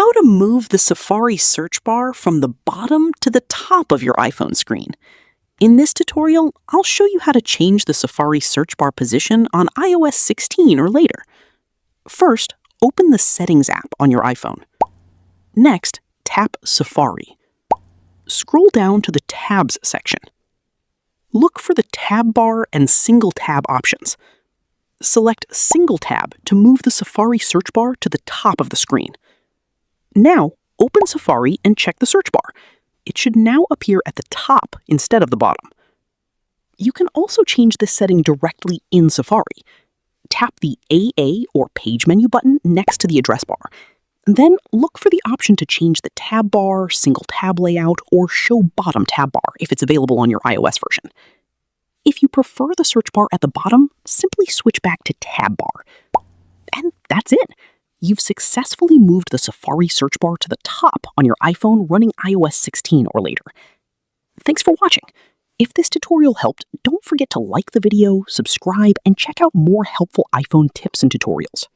How to move the Safari search bar from the bottom to the top of your iPhone screen. In this tutorial, I'll show you how to change the Safari search bar position on iOS 16 or later. First, open the Settings app on your iPhone. Next, tap Safari. Scroll down to the Tabs section. Look for the Tab bar and Single Tab options. Select Single Tab to move the Safari search bar to the top of the screen. Now, open Safari and check the search bar. It should now appear at the top instead of the bottom. You can also change this setting directly in Safari. Tap the AA or Page menu button next to the address bar. Then look for the option to change the tab bar, single tab layout, or show bottom tab bar if it's available on your iOS version. If you prefer the search bar at the bottom, simply switch back to tab bar. And that's it. You've successfully moved the Safari search bar to the top on your iPhone running iOS 16 or later. Thanks for watching. If this tutorial helped, don't forget to like the video, subscribe, and check out more helpful iPhone tips and tutorials.